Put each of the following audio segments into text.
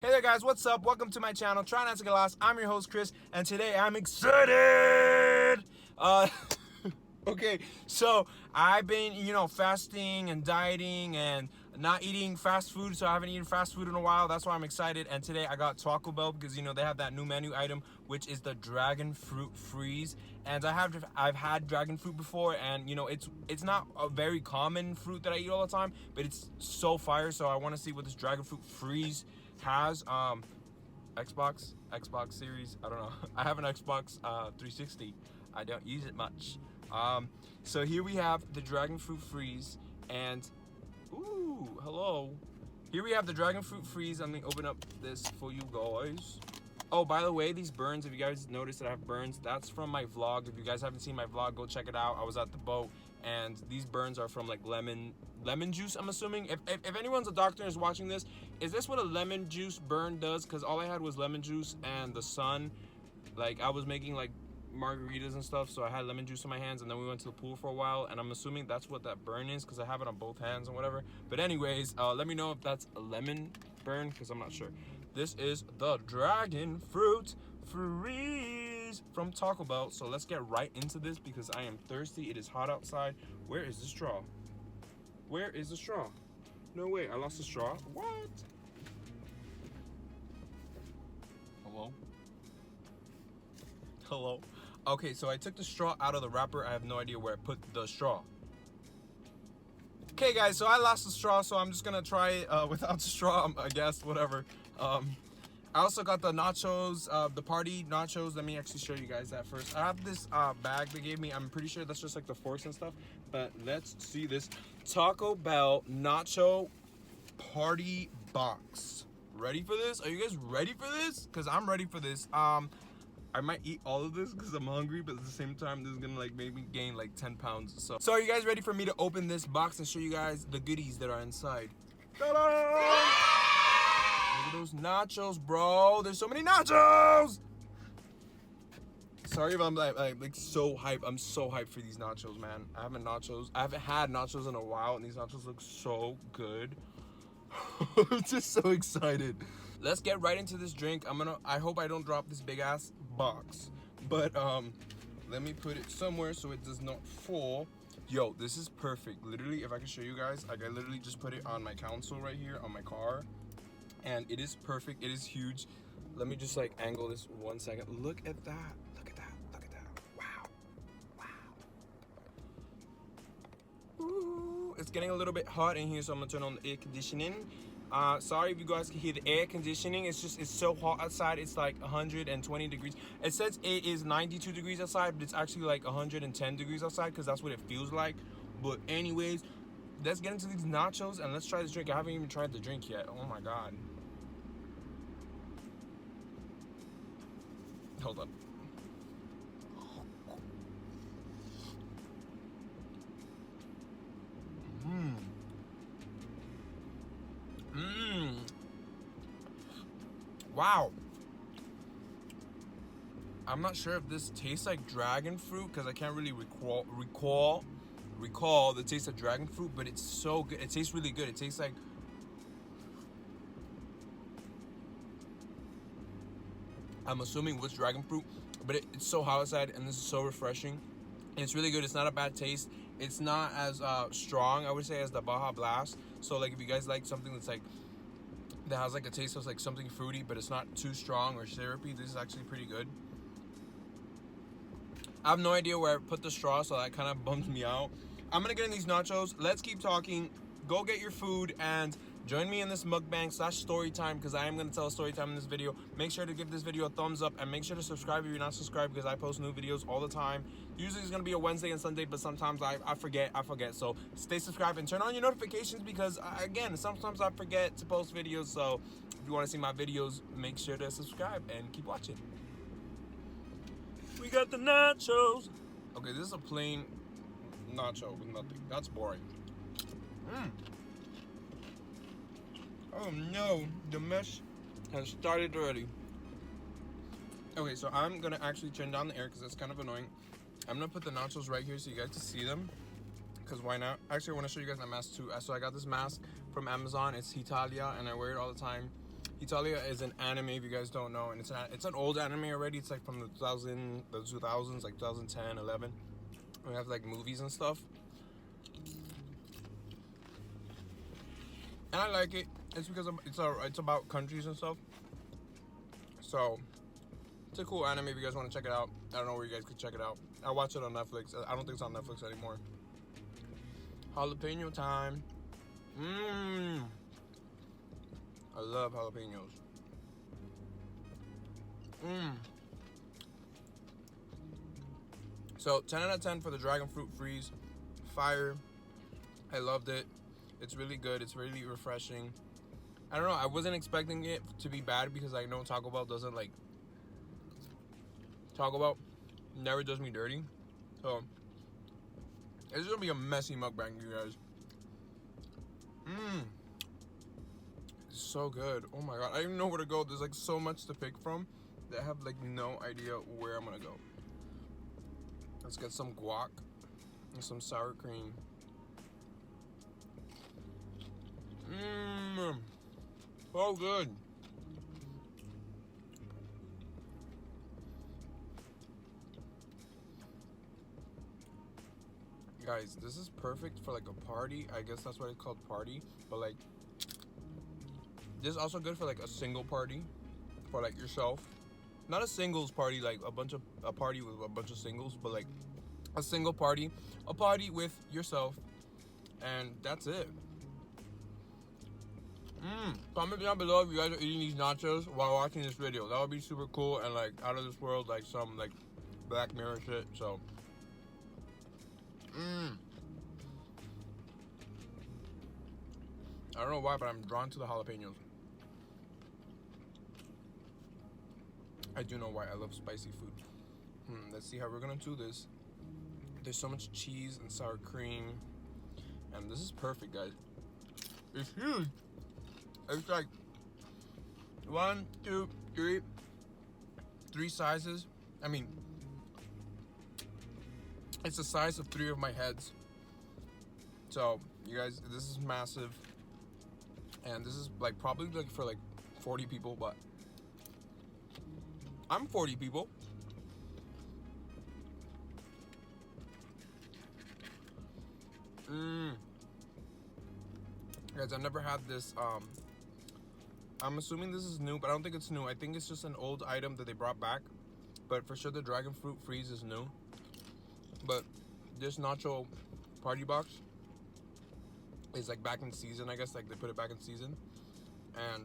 Hey there guys, what's up? Welcome to my channel, Try Not to Get Lost. I'm your host Chris, and today I'm excited! Okay, so I've been, fasting and dieting and not eating fast food, so I haven't eaten fast food in a while. That's why I'm excited, and today I got Tacobell because, they have that new menu item, which is the dragon fruit freeze. And I've had dragon fruit before, and, it's not a very common fruit that I eat all the time, but it's so fire, so I want to see what this dragon fruit freeze has. Xbox Series, I don't know. I have an Xbox 360. I don't use it much. So here we have the dragon fruit freeze, and ooh, hello. Here we have the dragon fruit freeze. Let me open up this for you guys. Oh, by the way, these burns, if you guys noticed that I have burns, that's from my vlog. If you guys haven't seen my vlog, go check it out. I was at the boat, and these burns are from like lemon juice, I'm assuming. If anyone's a doctor and is watching this, is this what a lemon juice burn does? Because all I had was lemon juice and the sun. Like, I was making like margaritas and stuff, so I had lemon juice in my hands, and then we went to the pool for a while, and I'm assuming that's what that burn is because I have it on both hands and whatever. But anyways, let me know if that's a lemon burn because I'm not sure. This is the dragon fruit freeze from Tacobell. So let's get right into this because I am thirsty. It is hot outside. Where is the straw? Where is the straw? No way, I lost the straw. What? Hello? Hello? Okay, so I took the straw out of the wrapper. I have no idea where I put the straw. Okay guys, so I lost the straw, so I'm just gonna try it without the straw, I guess, whatever. I also got the nachos, the party nachos. Let me actually show you guys that first. I have this bag they gave me. I'm pretty sure that's just like the forks and stuff, but let's see this Tacobell Nacho Party box. Ready for this? Are you guys ready for this? Because I'm ready for this. I might eat all of this because I'm hungry, but at the same time, this is gonna like make me gain like 10 pounds. So are you guys ready for me to open this box and show you guys the goodies that are inside? Ta-da! Look at those nachos, bro. There's so many nachos. Sorry if I'm like so hyped. I'm so hyped for these nachos, man. I haven't had nachos in a while, and these nachos look so good. I'm just so excited. Let's get right into this drink. I hope I don't drop this big ass box, but let me put it somewhere so it does not fall. Yo, this is perfect. Literally, if I can show you guys, like I literally just put it on my console right here on my car, and it is perfect. It is huge. Let me just like angle this 1 second. Look at that. Look at that. Look at that. Wow. Wow. Ooh, it's getting a little bit hot in here, so I'm gonna turn on the air conditioning. Sorry if you guys can hear the air conditioning. It's so hot outside. It's like 120 degrees. It says it is 92 degrees outside, but it's actually like 110 degrees outside because that's what it feels like. But anyways, let's get into these nachos and let's try this drink. I haven't even tried the drink yet. Oh my god. Hold up. Wow. I'm not sure if this tastes like dragon fruit because I can't really recall the taste of dragon fruit, but it's so good. It tastes really good. It tastes like I'm assuming was dragon fruit, but it's so hot outside and this is so refreshing. And it's really good. It's not a bad taste. It's not as strong, I would say, as the Baja Blast. So like if you guys like something that's like that has like a taste of like something fruity, but it's not too strong or syrupy, this is actually pretty good. I have no idea where I put the straw, so that kind of bums me out. I'm gonna get in these nachos. Let's keep talking. Go get your food and join me in this mukbang / story time because I am gonna tell a story time in this video. Make sure to give this video a thumbs up and make sure to subscribe if you're not subscribed because I post new videos all the time. Usually it's gonna be a Wednesday and Sunday, but sometimes I forget. So stay subscribed and turn on your notifications because again, sometimes I forget to post videos. So if you want to see my videos, make sure to subscribe and keep watching. We got the nachos. Okay, this is a plain nacho with nothing. That's boring. Oh no, the mess has started already. Okay, so I'm gonna actually turn down the air because that's kind of annoying. I'm gonna put the nachos right here so you guys can see them. Because why not? Actually, I want to show you guys my mask too. So I got this mask from Amazon. It's Italia, and I wear it all the time. Italia is an anime, if you guys don't know, and it's an old anime already. It's like from the 2000s, like 2010, 11. We have like movies and stuff, and I like it. It's because it's about countries and stuff. So it's a cool anime if you guys want to check it out. I don't know where you guys could check it out. I watch it on Netflix. I don't think it's on Netflix anymore. Jalapeno time. I love jalapenos. So 10 out of 10 for the dragon fruit freeze. Fire. I loved it. It's really good. It's really refreshing. I don't know. I wasn't expecting it to be bad because I know Taco Bell doesn't like. Taco Bell never does me dirty. So it's gonna be a messy mukbang, you guys. It's so good. Oh my god. I don't even know where to go. There's like so much to pick from that I have like no idea where I'm gonna go. Let's get some guac and some sour cream. So good. Guys, this is perfect for like a party. I guess that's what it's called, party. But like, this is also good for like a single party, for like yourself. Not a singles party, like a party with a bunch of singles, but like a single party, a party with yourself, and that's it. Comment down below if you guys are eating these nachos while watching this video. That would be super cool and like out of this world, like some like Black Mirror shit. So, I don't know why, but I'm drawn to the jalapenos. I do know why. I love spicy food. Let's see how we're gonna do this. There's so much cheese and sour cream, and this is perfect, guys. It's huge. It's like 1, 2, 3 sizes. I mean, it's the size of 3 of my heads. So, you guys, this is massive. And this is like probably like for like 40 people, but I'm 40 people. Guys, I've never had this. I'm assuming this is new, but I don't think it's new. I think it's just an old item that they brought back. But for sure, the dragon fruit freeze is new. But this nacho party box is like back in season, I guess. Like they put it back in season, and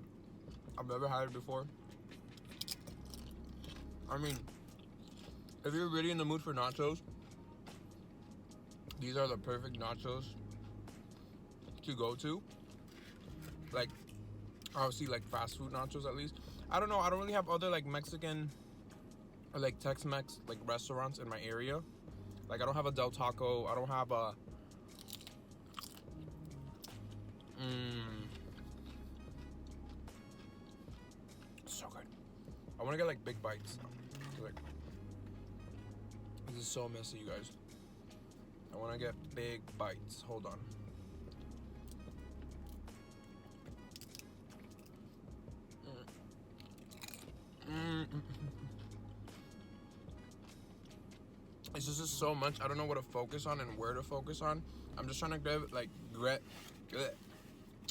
I've never had it before. I mean, if you're really in the mood for nachos, these are the perfect nachos to go to. Like, obviously, like fast food nachos at least. I don't know. I don't really have other like Mexican or like Tex-Mex like restaurants in my area. Like, I don't have a Del Taco. I don't have a. So good. I want to get like big bites. Like, this is so messy, you guys. I want to get big bites. Hold on. It's just so much. I don't know what to focus on and where to focus on. I'm just trying to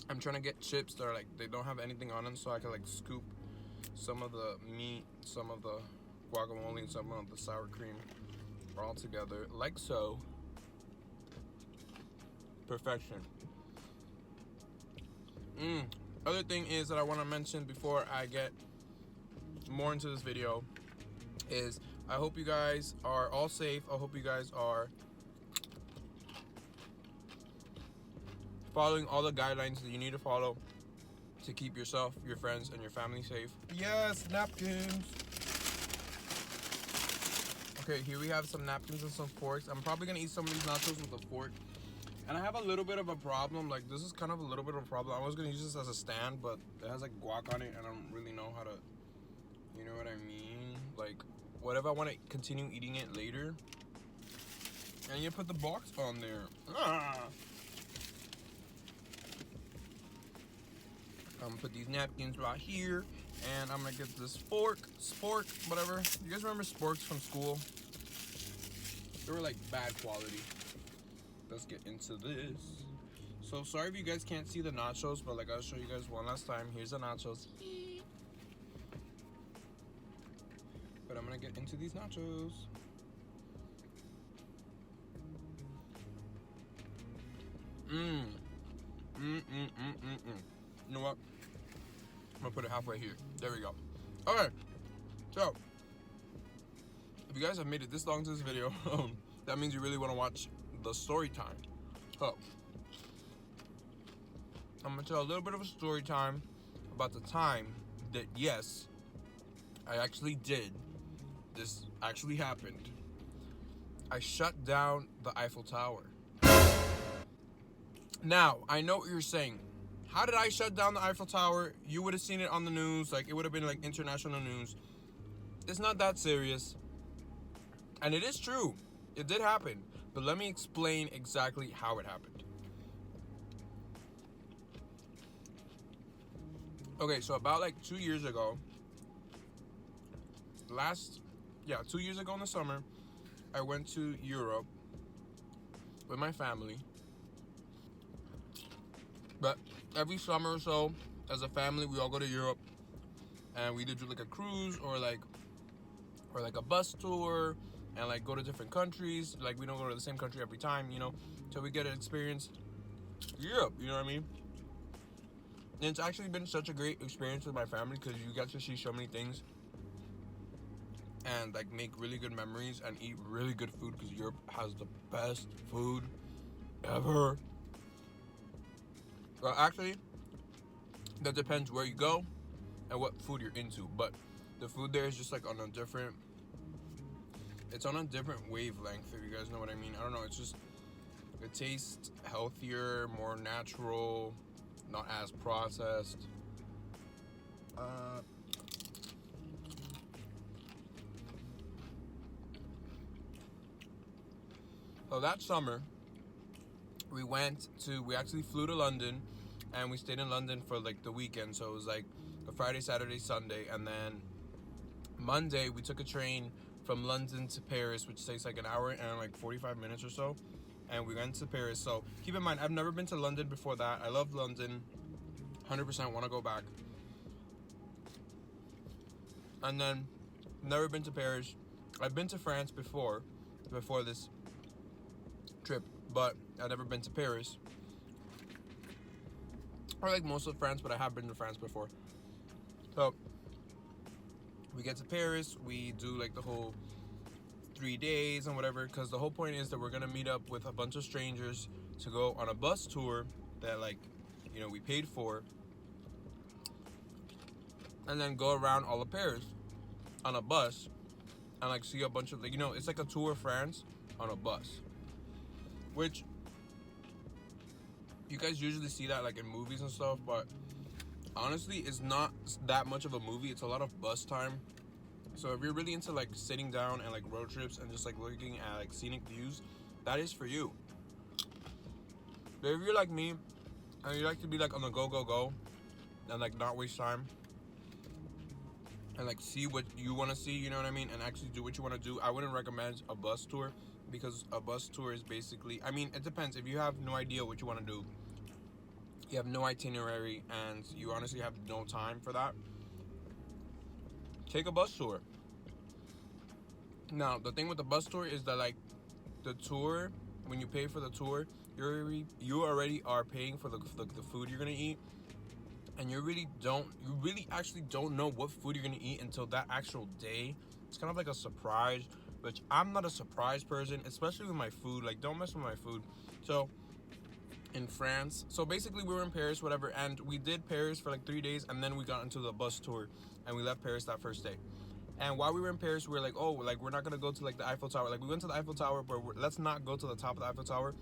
I'm trying to get chips that are like, they don't have anything on them, so I can like scoop some of the meat, some of the guacamole, and some of the sour cream all together, like so. Perfection. Other thing is that I want to mention before I get more into this video is I hope you guys are all safe. I hope you guys are following all the guidelines that you need to follow to keep yourself, your friends, and your family safe. Yes, napkins. Okay, here we have some napkins and some forks. I'm probably gonna eat some of these nachos with a fork. And I have a little bit of a problem. Like, this is kind of a little bit of a problem. I was gonna use this as a stand, but it has like guac on it, and I don't really know how to, you know what I mean? Like, what if I want to continue eating it later? And you put the box on there. I'm gonna put these napkins right here, and I'm gonna get this spork, whatever. You guys remember sporks from school? They were like bad quality. Let's get into this. So sorry if you guys can't see the nachos, but like I'll show you guys one last time. Here's the nachos. But I'm gonna get into these nachos. You know what? I'm gonna put it halfway here. There we go. Okay, so if you guys have made it this long into this video, that means you really want to watch the story time. So I'm gonna tell a little bit of a story time about the time that, yes, I actually did. This actually happened. I shut down the Eiffel Tower. Now, I know what you're saying. How did I shut down the Eiffel Tower? You would have seen it on the news. Like, it would have been like international news. It's not that serious. And it is true. It did happen. But let me explain exactly how it happened. Okay, so about like 2 years ago, 2 years ago in the summer, I went to Europe with my family. But every summer or so, as a family, we all go to Europe, and we either do like a cruise or like a bus tour, and like go to different countries. Like, we don't go to the same country every time, you know, so we get to experience Europe. You know what I mean? And it's actually been such a great experience with my family because you get to see so many things and like make really good memories and eat really good food because Europe has the best food ever. Well, actually, that depends where you go and what food you're into. But the food there is just like on a different wavelength, if you guys know what I mean. I don't know, it tastes healthier, more natural, not as processed. So that summer, we actually flew to London, and we stayed in London for like the weekend. So it was like a Friday, Saturday, Sunday, and then Monday we took a train from London to Paris, which takes like an hour and like 45 minutes or so, and we went to Paris. So keep in mind, I've never been to London before that. I love London, 100% want to go back. And then never been to Paris. I've been to France before this trip, but I've never been to Paris, or like most of France, but I have been to France before. So we get to Paris, we do like the whole 3 days and whatever, because the whole point is that we're gonna meet up with a bunch of strangers to go on a bus tour that, like, you know, we paid for, and then go around all of Paris on a bus and like see a bunch of, like, you know, it's like a tour of France on a bus, which you guys usually see that like in movies and stuff, but honestly, it's not that much of a movie. It's a lot of bus time. So if you're really into like sitting down and like road trips and just like looking at like scenic views, that is for you. But if you're like me and you like to be like on the go and like not waste time and like see what you want to see, you know what I mean, and actually do what you want to do, I wouldn't recommend a bus tour, because a bus tour is basically, I mean, it depends. If you have no idea what you want to do, you have no itinerary, and you honestly have no time for that, take a bus tour. Now, the thing with the bus tour is that, like, the tour, when you pay for the tour, you already are paying for the food you're gonna eat, and you really actually don't know what food you're gonna eat until that actual day. It's kind of like a surprise, which I'm not a surprise person, especially with my food. Like, don't mess with my food. So in France, so basically we were in Paris, whatever, and we did Paris for like 3 days, and then we got into the bus tour and we left Paris that first day. And while we were in Paris, we were like, oh, like, we're not gonna go to like the Eiffel Tower. Like, we went to the Eiffel Tower, but let's not go to the top of the Eiffel Tower,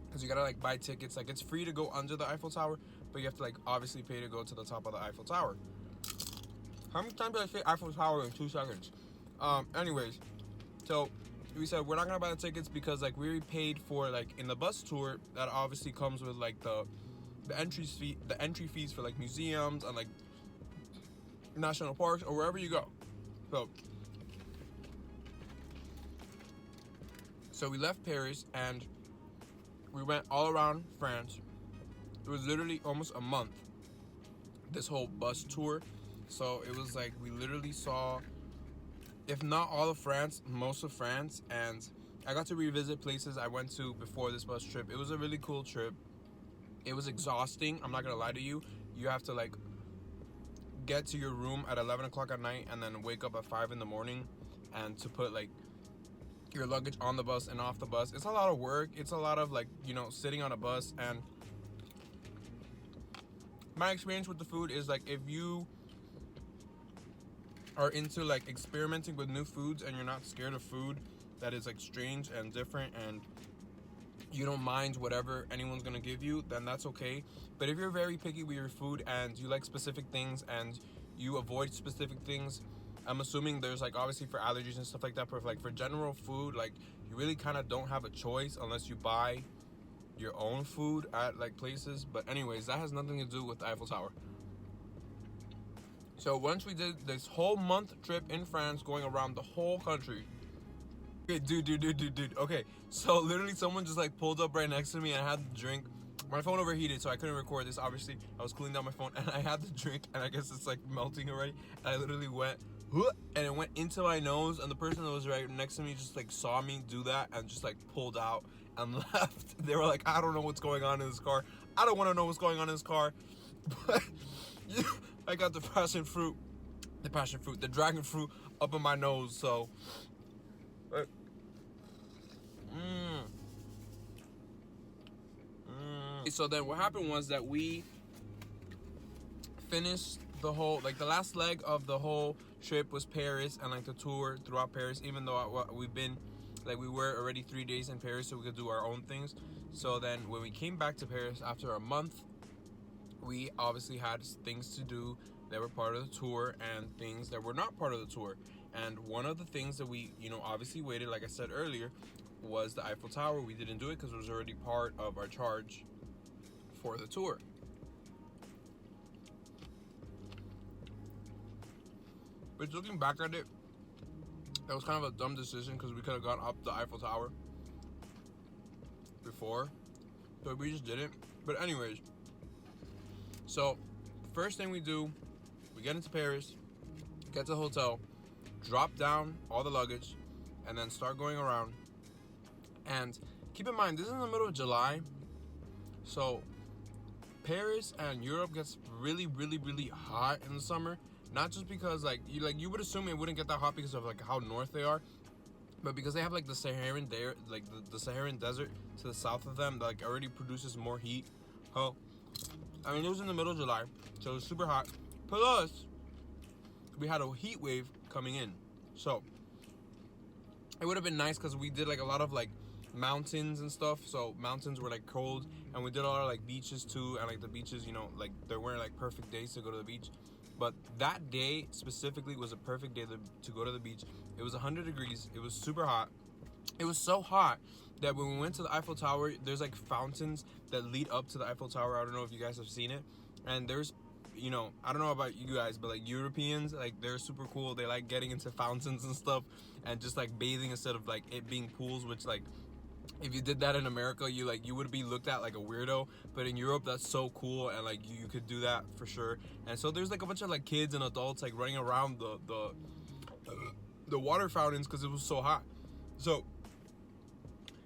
because you gotta like buy tickets. Like, it's free to go under the Eiffel Tower, but you have to like obviously pay to go to the top of the Eiffel Tower. How many times did I say Eiffel Tower in 2 seconds? Anyways, so we said we're not gonna buy the tickets because like we already paid for, like, in the bus tour, that obviously comes with like the the entry fees for like museums and like national parks or wherever you go. So we left Paris and we went all around France. It was literally almost a month, this whole bus tour. So it was like we literally saw, if not all of France, most of France. And I got to revisit places I went to before this bus trip. It was a really cool trip. It was exhausting, I'm not gonna lie to you. You have to like get to your room at 11 o'clock at night and then wake up at 5 in the morning and to put like your luggage on the bus and off the bus. It's a lot of work. It's a lot of like, you know, sitting on a bus. And my experience with the food is like, if you are into like experimenting with new foods and you're not scared of food that is like strange and different and you don't mind whatever anyone's gonna give you, then that's okay. But if you're very picky with your food and you like specific things and you avoid specific things, I'm assuming there's like obviously for allergies and stuff like that, but like for general food, like you really kind of don't have a choice unless you buy your own food at like places. But anyways, that has nothing to do with the Eiffel Tower. So once we did this whole month trip in France, going around the whole country. Okay, dude. Okay, so literally someone just like pulled up right next to me and I had the drink. My phone overheated, so I couldn't record this, obviously. I was cooling down my phone and I had the drink and I guess it's like melting already. And I literally went, and it went into my nose, and the person that was right next to me just like saw me do that and just like pulled out and left. They were like, I don't know what's going on in this car. I don't want to know what's going on in this car. But I got the dragon fruit, the dragon fruit up in my nose, so. So then what happened was that we finished the whole, like the last leg of the whole trip was Paris and like the tour throughout Paris, even though we've been, like we were already 3 days in Paris so we could do our own things. So then when we came back to Paris after a month, we obviously had things to do that were part of the tour and things that were not part of the tour. And one of the things that we, you know, obviously waited, like I said earlier, was the Eiffel Tower. We didn't do it because it was already part of our charge for the tour. But looking back at it, that was kind of a dumb decision because we could have gone up the Eiffel Tower before, but we just didn't. But anyways, so first thing we do, we get into Paris, get to the hotel, drop down all the luggage, and then start going around. And keep in mind, this is in the middle of July, so Paris and Europe gets really, really, really hot in the summer. Not just because you would assume it wouldn't get that hot because of like how north they are, but because they have like the Saharan the Saharan desert to the south of them that like already produces more heat. Oh, I mean, it was in the middle of July, so it was super hot. Plus, we had a heat wave coming in, so it would have been nice because we did like a lot of like mountains and stuff. So mountains were like cold, and we did a lot of like beaches too. And like the beaches, you know, like there weren't like perfect days to go to the beach. But that day specifically was a perfect day to go to the beach. It was 100 degrees. It was super hot. It was so hot that when we went to the Eiffel Tower, there's like fountains that lead up to the Eiffel Tower. I don't know if you guys have seen it. And there's, you know, I don't know about you guys, but like Europeans, like they're super cool. They like getting into fountains and stuff and just like bathing instead of like it being pools, which like, if you did that in America, you would be looked at like a weirdo. But in Europe, that's so cool, and like you could do that for sure. And so there's like a bunch of like kids and adults like running around the water fountains because it was so hot. So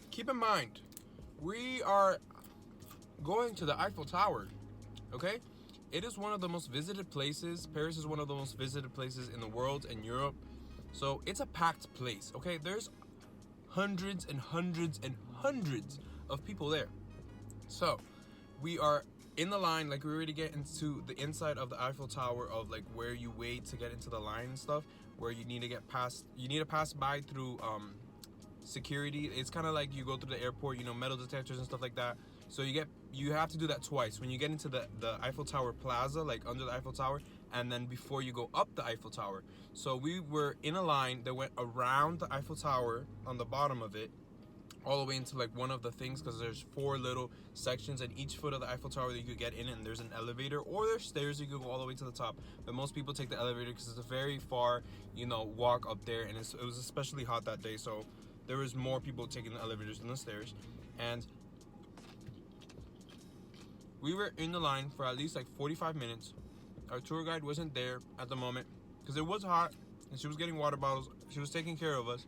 keep in mind, we are going to the Eiffel Tower, okay? It is one of the most visited places. Paris is one of the most visited places in the world and Europe. So it's a packed place, okay? There's hundreds and hundreds and hundreds of people there. So we are in the line, like we're ready to get into the inside of the Eiffel Tower, of like where you wait to get into the line and stuff, where you need to get past, you need to pass by through security. It's kind of like you go through the airport, you know, metal detectors and stuff like that. So you have to do that twice when you get into the Eiffel Tower Plaza, like under the Eiffel Tower, and then before you go up the Eiffel Tower. So we were in a line that went around the Eiffel Tower on the bottom of it, all the way into like one of the things, because there's 4 little sections and each foot of the Eiffel Tower that you could get in, and there's an elevator or there's stairs you could go all the way to the top. But most people take the elevator because it's a very far, you know, walk up there, and it was especially hot that day, so there was more people taking the elevators than the stairs. And we were in the line for at least like 45 minutes. Our tour guide wasn't there at the moment because it was hot and she was getting water bottles. She was taking care of us,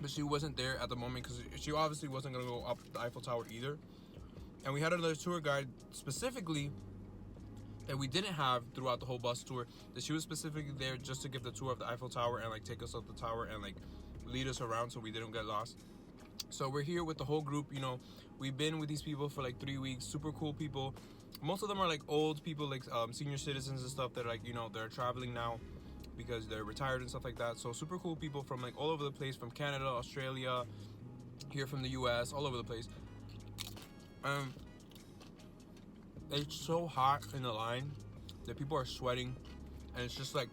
but she wasn't there at the moment because she obviously wasn't going to go up the Eiffel Tower either. And we had another tour guide specifically that we didn't have throughout the whole bus tour, that she was specifically there just to give the tour of the Eiffel Tower and like take us up the tower and like lead us around so we didn't get lost. So we're here with the whole group, you know. We've been with these people for like 3 weeks. Super cool people. Most of them are like old people, like senior citizens and stuff that are like, you know, they're traveling now because they're retired and stuff like that. So super cool people from like all over the place, from Canada, Australia, here from the US, all over the place. It's so hot in the line that people are sweating, and it's just like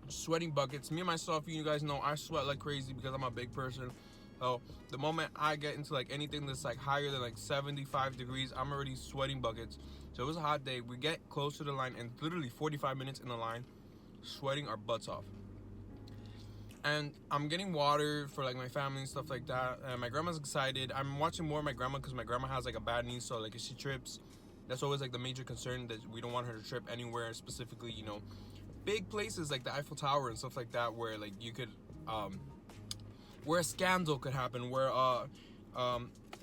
sweating buckets. Me and myself, you guys know, I sweat like crazy because I'm a big person. So the moment I get into like anything that's like higher than like 75 degrees, I'm already sweating buckets. So it was a hot day. We get close to the line and literally 45 minutes in the line, sweating our butts off. And I'm getting water for like my family and stuff like that. And my grandma's excited. I'm watching more of my grandma because my grandma has like a bad knee. So like if she trips, that's always like the major concern, that we don't want her to trip anywhere, specifically, you know, big places like the Eiffel Tower and stuff like that, where like you could, where a scandal could happen, where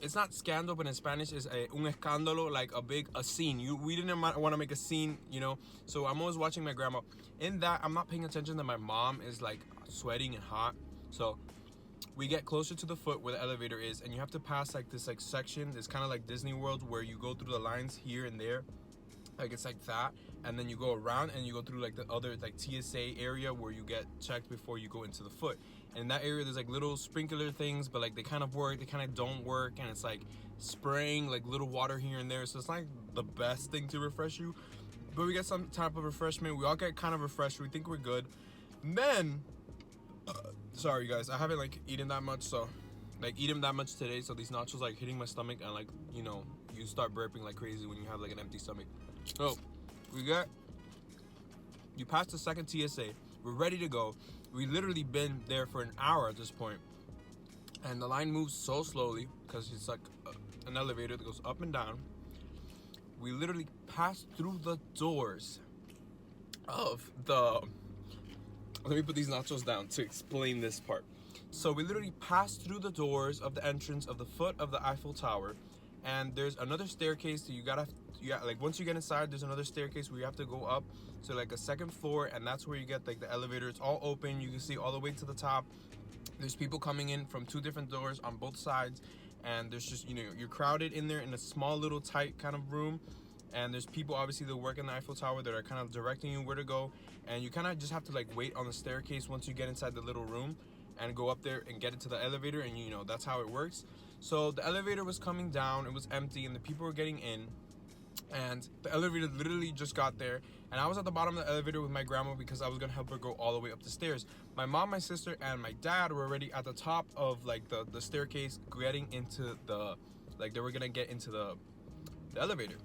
it's not scandal, but in Spanish is un escándalo, like a scene. We didn't want to make a scene, you know. So I'm always watching my grandma. In that, I'm not paying attention that my mom is like sweating and hot. So we get closer to the foot where the elevator is, and you have to pass like this like section. It's kind of like Disney World, where you go through the lines here and there, like it's like that, and then you go around and you go through like the other like TSA area where you get checked before you go into the foot. And in that area there's like little sprinkler things, but like they kind of work, they kind of don't work, and it's like spraying like little water here and there, so it's not the best thing to refresh you, but we get some type of refreshment. We all get kind of refreshed. We think we're good. And then sorry guys, I haven't like eaten that much, so like eating that much today, so these nachos like hitting my stomach, and like, you know, you start burping like crazy when you have like an empty stomach. So you pass the second TSA, we're ready to go. We literally been there for an hour at this point, and the line moves so slowly because it's like an elevator that goes up and down. We literally passed through the doors of the, let me put these nachos down to explain this part. So we literally passed through the doors of the entrance of the foot of the Eiffel Tower, and there's another staircase that you gotta like once you get inside, there's another staircase where you have to go up to like a second floor, and that's where you get like the elevator. It's all open, you can see all the way to the top. There's people coming in from 2 different doors on both sides, and there's just, you know, you're crowded in there in a small little tight kind of room, and there's people obviously that work in the Eiffel Tower that are kind of directing you where to go, and you kind of just have to like wait on the staircase once you get inside the little room and go up there and get into the elevator, and you know, that's how it works. So the elevator was coming down, it was empty, and the people were getting in, and the elevator literally just got there, and I was at the bottom of the elevator with my grandma because I was gonna help her go all the way up the stairs. My mom, my sister, and my dad were already at the top of like the staircase, getting into the, like they were gonna get into the elevator.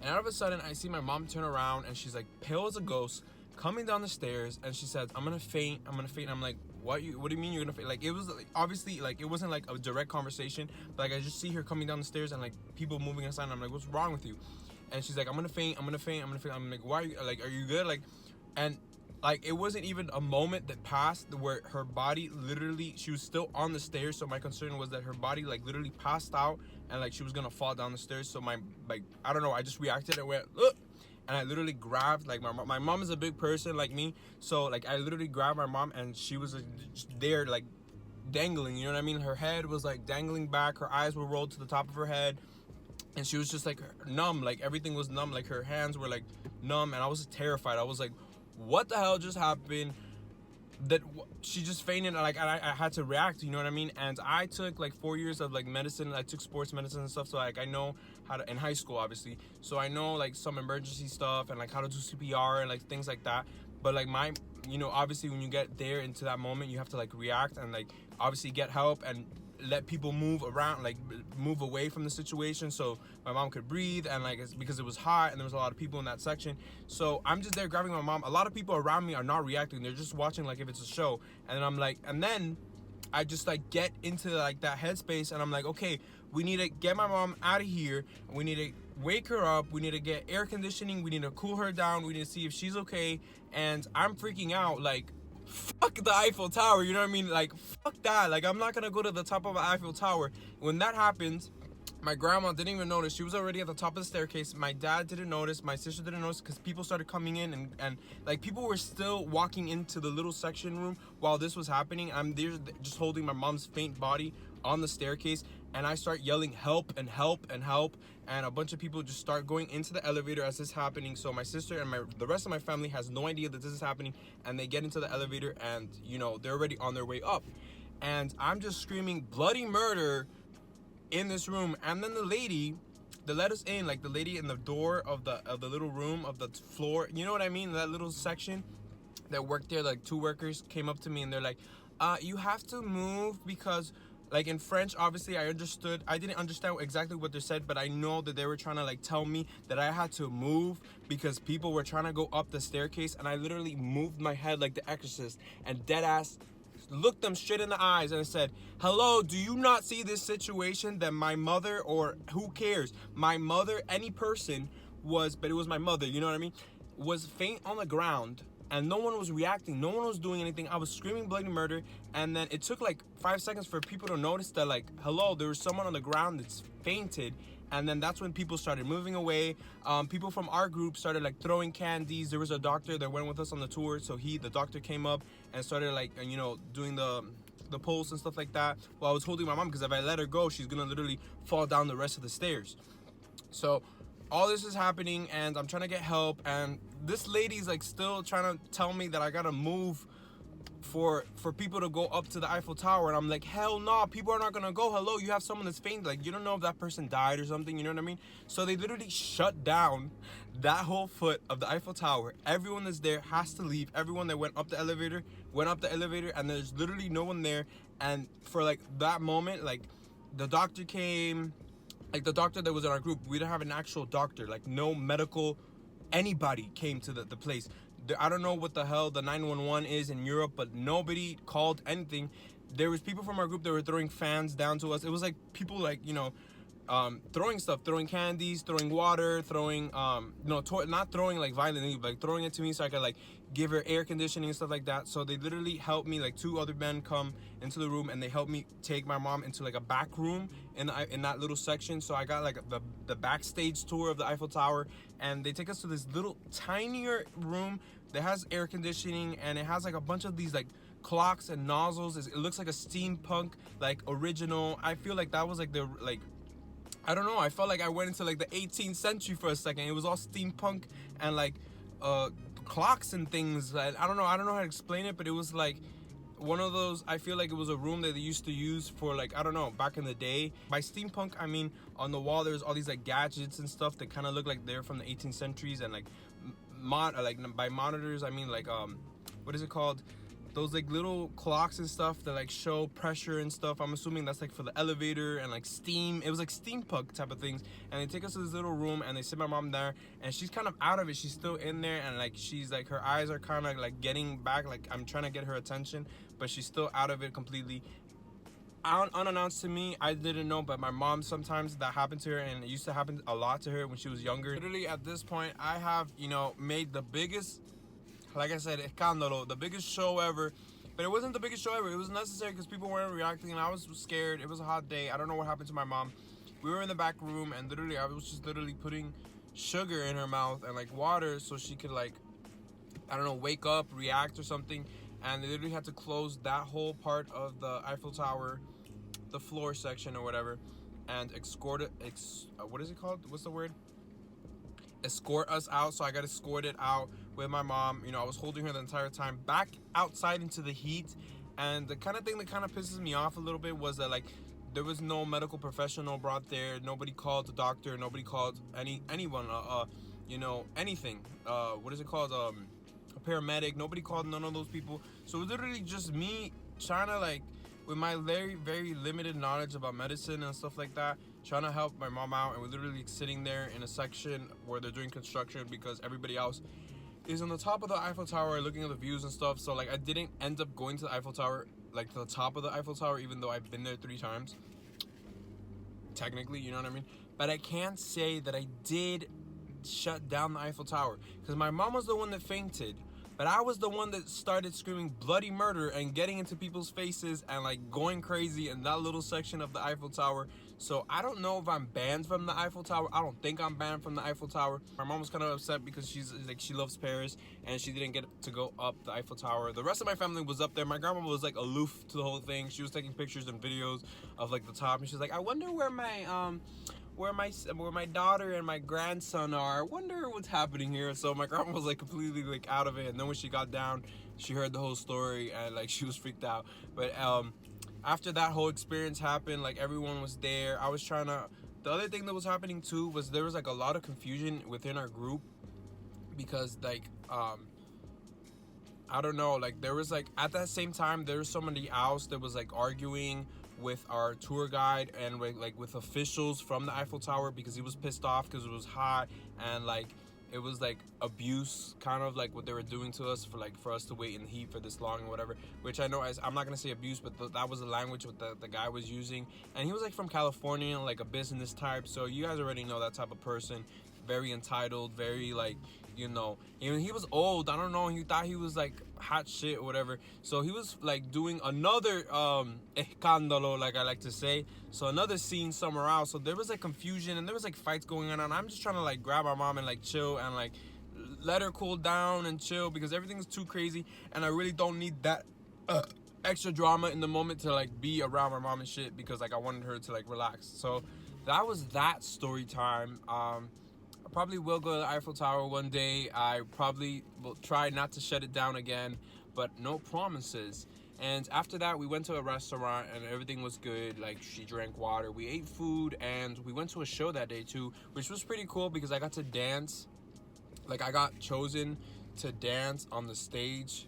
And out of a sudden, I see my mom turn around, and she's like pale as a ghost, coming down the stairs, and she says, I'm gonna faint. I'm like, what do you mean you're gonna faint? Like, it was like, obviously, like, it wasn't like a direct conversation, but like I just see her coming down the stairs and like people moving aside, and I'm like, what's wrong with you? And she's like, I'm gonna faint. I'm like, why are you, like, are you good? Like, and like, it wasn't even a moment that passed where her body literally, she was still on the stairs, so my concern was that her body like literally passed out and like she was gonna fall down the stairs. So my, like, I don't know, I just reacted and went, ugh! And I literally grabbed, like, my mom is a big person like me, so like I literally grabbed my mom, and she was just there like dangling, you know what I mean? Her head was like dangling back, her eyes were rolled to the top of her head, and she was just like numb, like everything was numb, like her hands were like numb, and I was terrified. I was like, what the hell just happened? That she just fainted, and like I had to react, you know what I mean? And I took like 4 years of like medicine. I took sports medicine and stuff, so like I know how to, in high school obviously, so I know like some emergency stuff and like how to do CPR and like things like that. But like my, you know, obviously when you get there into that moment, you have to like react and like obviously get help and let people move around, like move away from the situation so my mom could breathe, and like it's because it was hot and there was a lot of people in that section. So I'm just there grabbing my mom. A lot of people around me are not reacting, they're just watching like if it's a show. And then I'm like, and then I just like get into like that headspace, and I'm like, okay, we need to get my mom out of here, we need to wake her up, we need to get air conditioning, we need to cool her down, we need to see if she's okay. And I'm freaking out, like, fuck the Eiffel Tower, you know what I mean? Like, fuck that. Like, I'm not gonna go to the top of the Eiffel Tower. When that happens, my grandma didn't even notice. She was already at the top of the staircase. My dad didn't notice. My sister didn't notice because people started coming in, and like people were still walking into the little section room while this was happening. I'm there just holding my mom's faint body on the staircase, and I start yelling help and help and help, and a bunch of people just start going into the elevator as this is happening. So my sister and the rest of my family has no idea that this is happening, and they get into the elevator, and you know, they're already on their way up, and I'm just screaming bloody murder in this room. And then the lady that let us in, like the lady in the door of the little room of the floor, you know what I mean, that little section that worked there, like 2 workers came up to me and they're like, you have to move because, like in French, obviously I didn't understand exactly what they said, but I know that they were trying to like tell me that I had to move because people were trying to go up the staircase. And I literally moved my head like the Exorcist and dead ass looked them straight in the eyes and said, hello, do you not see this situation that my mother, or who cares, my mother, any person was, but it was my mother, you know what I mean, was faint on the ground, and no one was reacting, no one was doing anything. I was screaming bloody murder, and then it took like 5 seconds for people to notice that, like, hello, there was someone on the ground that's fainted. And then that's when people started moving away. People from our group started like throwing candies. There was a doctor that went with us on the tour, so the doctor came up and started like, you know, doing the pulse and stuff like that while I was holding my mom, because if I let her go, she's gonna literally fall down the rest of the stairs. So all this is happening, and I'm trying to get help, and this lady's like still trying to tell me that I gotta move for people to go up to the Eiffel Tower, and I'm like, hell no, people are not gonna go. Hello, you have someone that's faint, like you don't know if that person died or something, you know what I mean? So they literally shut down that whole foot of the Eiffel Tower. Everyone that's there has to leave. Everyone that went up the elevator, and there's literally no one there. And for like that moment, like the doctor came, like the doctor that was in our group, we didn't have an actual doctor, like no medical anybody came to the place. I don't know what the hell the 911 is in Europe, but nobody called anything. There was people from our group that were throwing fans down to us. It was like people like, you know, throwing stuff, throwing candies, throwing water, throwing, not throwing like violently, but like throwing it to me so I could like give her air conditioning and stuff like that. So they literally helped me, like 2 other men come into the room, and they helped me take my mom into like a back room in that little section. So I got like the backstage tour of the Eiffel Tower, and they take us to this little tinier room that has air conditioning, and it has like a bunch of these like clocks and nozzles. It looks like a steampunk like original. I feel like that was like I don't know, I felt like I went into like the 18th century for a second. It was all steampunk and like clocks and things. I don't know how to explain it, but it was like one of those, I feel like it was a room that they used to use for like, I don't know, back in the day. By steampunk, I mean on the wall there's all these like gadgets and stuff that kind of look like they're from the 18th centuries, and like by monitors, I mean like what is it called? Those like little clocks and stuff that like show pressure and stuff. I'm assuming that's like for the elevator, and like steam. It was like steampunk type of things. And they take us to this little room, and they sit my mom there, and she's kind of out of it. She's still in there, and like she's like, her eyes are kind of like getting back, like I'm trying to get her attention, but she's still out of it completely. Unannounced to me, I didn't know, but my mom, sometimes that happened to her, and it used to happen a lot to her when she was younger. Literally at this point, I have, you know, made the biggest, like I said, escándalo, the biggest show ever. But it wasn't the biggest show ever. It was necessary because people weren't reacting, and I was scared. It was a hot day. I don't know what happened to my mom. We were in the back room, and literally I was just literally putting sugar in her mouth and like water so she could like, I don't know, wake up, react or something. And they literally had to close that whole part of the Eiffel Tower, the floor section or whatever, and escort it. What is it called? What's the word? Escort us out. So I got escorted out with my mom. You know, I was holding her the entire time, back outside into the heat. And the kind of thing that kind of pisses me off a little bit was that like there was no medical professional brought there. Nobody called the doctor. Nobody called anyone. You know, anything. What is it called? A paramedic. Nobody called none of those people. So it was literally just me trying to like, with my very limited knowledge about medicine and stuff like that, trying to help my mom out, and we're literally sitting there in a section where they're doing construction because everybody else is on the top of the Eiffel Tower looking at the views and stuff. So like I didn't end up going to the Eiffel Tower, like the top of the Eiffel Tower, even though I've been there 3 times technically, you know what I mean? But I can't say that I did shut down the Eiffel Tower, because my mom was the one that fainted, but I was the one that started screaming bloody murder and getting into people's faces and like going crazy in that little section of the Eiffel Tower. So I don't know if I'm banned from the Eiffel Tower. I don't think I'm banned from the Eiffel Tower. My mom was kind of upset because she's like, she loves Paris and she didn't get to go up the Eiffel Tower. The rest of my family was up there. My grandma was like aloof to the whole thing. She was taking pictures and videos of like the top, and she's like, I wonder where my daughter and my grandson are. I wonder what's happening here. So my grandma was like completely like out of it, and then when she got down, she heard the whole story and like she was freaked out. But after that whole experience happened, like everyone was there. I was trying to, the other thing that was happening too was there was like a lot of confusion within our group, because like I don't know, like there was like at that same time there was somebody else that was like arguing with our tour guide and like with officials from the Eiffel Tower, because he was pissed off because it was hot, and like it was like abuse, kind of like what they were doing to us for us to wait in the heat for this long or whatever, which I know I'm not gonna say abuse, but that was the language the guy was using. And he was like from California, like a business type, so you guys already know that type of person, very entitled, very like, you know, he was old. I don't know, he thought he was like hot shit or whatever, so he was like doing another escándalo, like I like to say, so another scene somewhere else. So there was like confusion and there was like fights going on, and I'm just trying to like grab my mom and like chill and like let her cool down and chill, because everything's too crazy and I really don't need that extra drama in the moment to like be around my mom and shit, because like I wanted her to like relax. So that was that story time. I probably will go to the Eiffel Tower one day. I probably will try not to shut it down again, but no promises. And after that, we went to a restaurant and everything was good. Like, she drank water, we ate food, and we went to a show that day too, which was pretty cool because I got to dance. Like, I got chosen to dance on the stage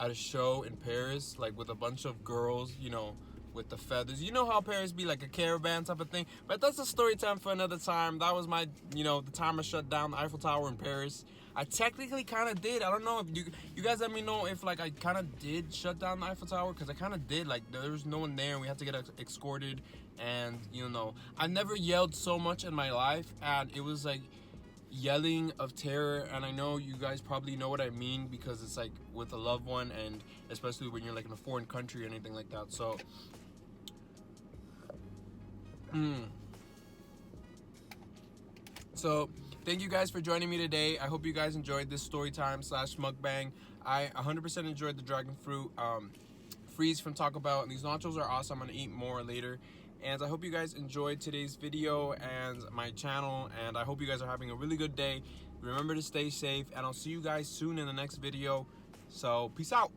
at a show in Paris, like with a bunch of girls, you know, with the feathers. You know how Paris be like a caravan type of thing, but that's a story time for another time. That was my, you know, the time I shut down the Eiffel Tower in Paris. I technically kind of did. I don't know if you guys let me know if like I kind of did shut down the Eiffel Tower, because I kind of did. Like, there was no one there and we had to get escorted, and you know, I never yelled so much in my life, and it was like yelling of terror. And I know you guys probably know what I mean, because it's like with a loved one, and especially when you're like in a foreign country or anything like that. So so thank you guys for joining me today. I hope you guys enjoyed this story time / mukbang. I 100% enjoyed the dragon fruit freeze from Taco Bell, and these nachos are awesome. I'm gonna eat more later. And I hope you guys enjoyed today's video and my channel, and I hope you guys are having a really good day. Remember to stay safe, and I'll see you guys soon in the next video. So peace out.